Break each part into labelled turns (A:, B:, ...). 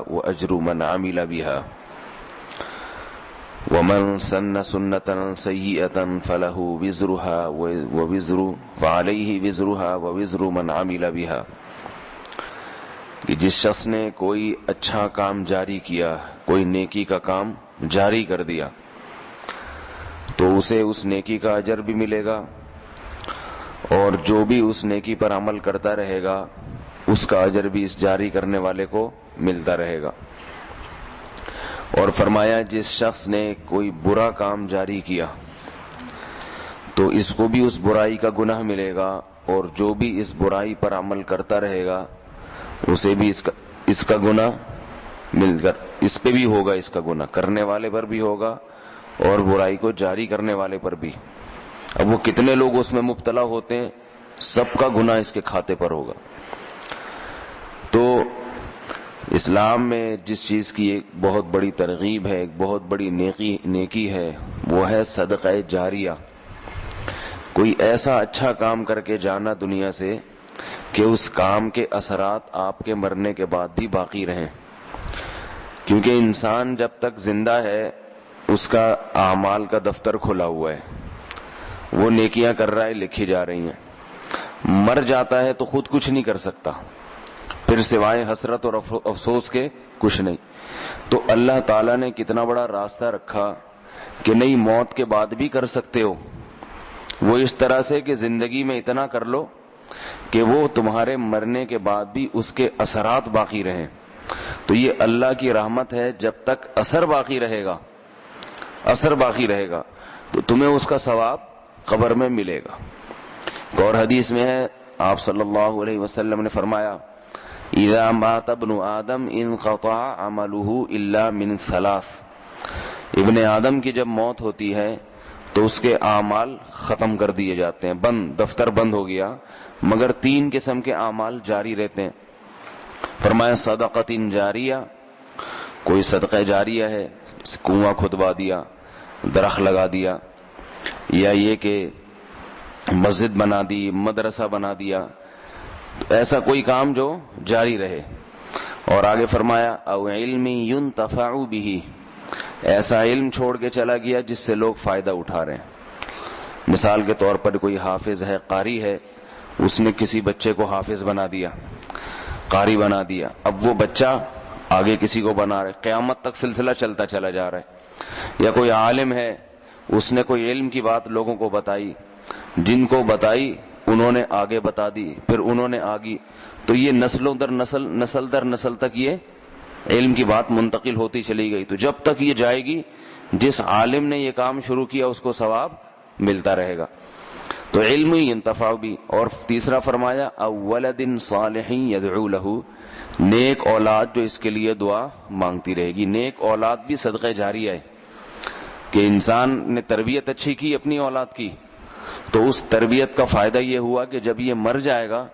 A: وأجر من عمل بها ومن سن سنة سيئة فله وزرها وعليه وزرها ووزر من عمل بها. کہ جس شخص نے کوئی اچھا کام جاری کیا، کوئی نیکی کا کام جاری کر دیا، تو اسے اس نیکی کا اجر بھی ملے گا، اور جو بھی اس نیکی پر عمل کرتا رہے گا اس کا اجر بھی اس جاری کرنے والے کو ملتا رہے گا. اور فرمایا جس شخص نے کوئی برا کام جاری کیا تو اس کو بھی اس برائی کا گناہ ملے گا، اور جو بھی اس برائی پر عمل کرتا رہے گا اسے بھی اس کا گناہ مل کر، اس پہ بھی ہوگا، اس کا گناہ کرنے والے پر بھی ہوگا اور برائی کو جاری کرنے والے پر بھی. اب وہ کتنے لوگ اس میں مبتلا ہوتے ہیں، سب کا گناہ اس کے کھاتے پر ہوگا. تو اسلام میں جس چیز کی ایک بہت بڑی ترغیب ہے، ایک بہت بڑی نیکی ہے، وہ ہے صدقہ جاریہ. کوئی ایسا اچھا کام کر کے جانا دنیا سے کہ اس کام کے اثرات آپ کے مرنے کے بعد بھی باقی رہیں. کیونکہ انسان جب تک زندہ ہے اس کا اعمال کا دفتر کھلا ہوا ہے، وہ نیکیاں کر رہا ہے، لکھی جا رہی ہیں. مر جاتا ہے تو خود کچھ نہیں کر سکتا، پھر سوائے حسرت اور افسوس کے کچھ نہیں. تو اللہ تعالیٰ نے کتنا بڑا راستہ رکھا کہ نہیں، موت کے بعد بھی کر سکتے ہو. وہ اس طرح سے کہ زندگی میں اتنا کر لو کہ وہ تمہارے مرنے کے بعد بھی اس کے اثرات باقی رہیں. تو یہ اللہ کی رحمت ہے، جب تک اثر باقی رہے گا تو تمہیں اس کا ثواب قبر میں ملے گا. اور حدیث میں ہے، آپ صلی اللہ علیہ وسلم نے فرمایا اذا مات ابن آدم انقطع عمله الا من ثلاث. ابن آدم کی جب موت ہوتی ہے تو اس کے اعمال ختم کر دیے جاتے ہیں، دفتر بند ہو گیا، مگر 3 قسم کے اعمال جاری رہتے ہیں. فرمایا صدقۃ جاریہ، کوئی صدقہ جاریہ ہے، کنواں کھدوا دیا، درخت لگا دیا، یا یہ کہ مسجد بنا دی، مدرسہ بنا دیا، ایسا کوئی کام جو جاری رہے. اور آگے فرمایا او علم ينتفع به، ایسا علم چھوڑ کے چلا گیا جس سے لوگ فائدہ اٹھا رہے ہیں. مثال کے طور پر کوئی حافظ ہے، قاری ہے، اس نے کسی بچے کو حافظ بنا دیا، قاری بنا دیا، اب وہ بچہ آگے کسی کو بنا رہے، قیامت تک سلسلہ چلتا چلا جا رہا ہے. یا کوئی عالم ہے، اس نے کوئی علم کی بات لوگوں کو بتائی، جن کو بتائی انہوں نے آگے بتا دی، پھر انہوں نے آگی، تو یہ نسلوں در نسل تک یہ علم کی بات منتقل ہوتی چلی گئی. تو جب تک یہ جائے گی، جس عالم نے یہ کام شروع کیا اس کو ثواب ملتا رہے گا. تو علم ينتفع بھی. اور تیسرا فرمایا اولد صالح يدعو له، نیک اولاد جو اس کے لیے دعا مانگتی رہے گی. نیک اولاد بھی صدقہ جاریہ ہے کہ انسان نے تربیت اچھی کی اپنی اولاد کی، تو اس تربیت کا فائدہ یہ ہوا کہ جب یہ مر جائے گا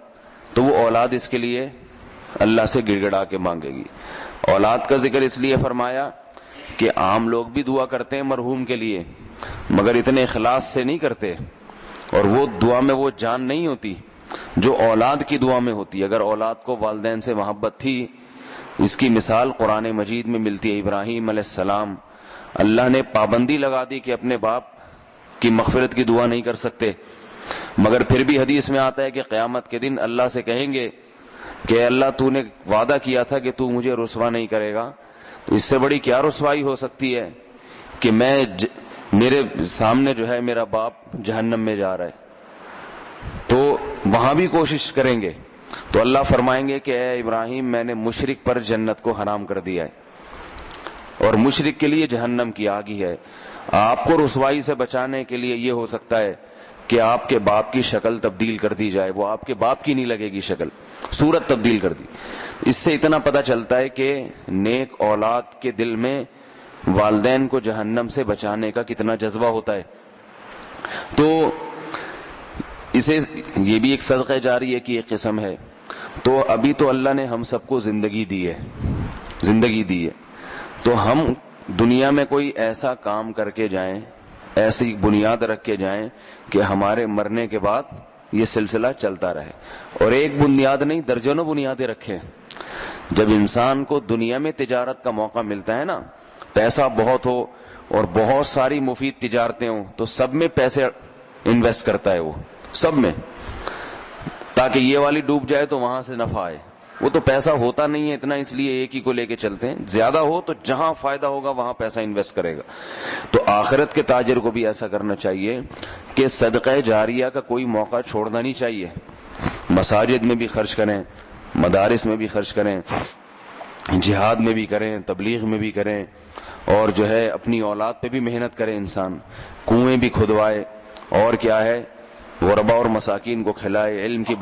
A: تو وہ اولاد اس کے لیے اللہ سے گڑ گڑا کے مانگے گی. اولاد کا ذکر اس لیے فرمایا کہ عام لوگ بھی دعا کرتے ہیں مرحوم کے لیے، مگر اتنے اخلاص سے نہیں کرتے، اور وہ دعا میں وہ جان نہیں ہوتی جو اولاد کی دعا میں ہوتی. اگر اولاد کو والدین سے محبت تھی، اس کی مثال قرآن مجید میں ملتی ہے. ابراہیم علیہ السلام، اللہ نے پابندی لگا دی کہ اپنے باپ کی مغفرت کی دعا نہیں کر سکتے، مگر پھر بھی حدیث میں آتا ہے کہ قیامت کے دن اللہ سے کہیں گے کہ اللہ تو نے وعدہ کیا تھا کہ تو مجھے رسوا نہیں کرے گا. تو اس سے بڑی کیا رسوائی ہو سکتی ہے کہ میرے سامنے جو ہے میرا باپ جہنم میں جا رہا ہے. تو وہاں بھی کوشش کریں گے تو اللہ فرمائیں گے کہ اے ابراہیم، میں نے مشرک پر جنت کو حرام کر دیا ہے، اور مشرک کے لیے جہنم کی آگ ہی ہے. آپ کو رسوائی سے بچانے کے لیے یہ ہو سکتا ہے کہ آپ کے باپ کی شکل تبدیل کر دی جائے، وہ آپ کے باپ کی نہیں لگے گی شکل، صورت تبدیل کر دی. اس سے اتنا پتہ چلتا ہے کہ نیک اولاد کے دل میں والدین کو جہنم سے بچانے کا کتنا جذبہ ہوتا ہے. تو اسے یہ بھی ایک صدقہ جاریہ کی ایک قسم ہے. تو ابھی تو اللہ نے ہم سب کو زندگی دی ہے، تو ہم دنیا میں کوئی ایسا کام کر کے جائیں، ایسی بنیاد رکھ کے جائیں کہ ہمارے مرنے کے بعد یہ سلسلہ چلتا رہے. اور ایک بنیاد نہیں، درجنوں بنیادیں رکھیں جب انسان کو دنیا میں تجارت کا موقع ملتا ہے نا، پیسہ بہت ہو اور بہت ساری مفید تجارتیں ہوں، تو سب میں پیسے انویسٹ کرتا ہے وہ، سب میں، تاکہ یہ والی ڈوب جائے تو وہاں سے نفع آئے۔ وہ تو پیسہ ہوتا نہیں ہے اتنا، اس لیے ایک ہی کو لے کے چلتے ہیں، زیادہ ہو تو جہاں فائدہ ہوگا وہاں پیسہ انویسٹ کرے گا۔ تو آخرت کے تاجر کو بھی ایسا کرنا چاہیے کہ صدقہ جاریہ کا کوئی موقع چھوڑنا نہیں چاہیے، مساجد میں بھی خرچ کریں، مدارس میں بھی خرچ کریں، جہاد میں بھی کریں، تبلیغ میں بھی کریں، اور جو ہے اپنی اولاد پہ بھی محنت کرے انسان، کنویں بھی کھدوائے، اور کیا ہے غربا اور مساکین کو کھلائے، علم کی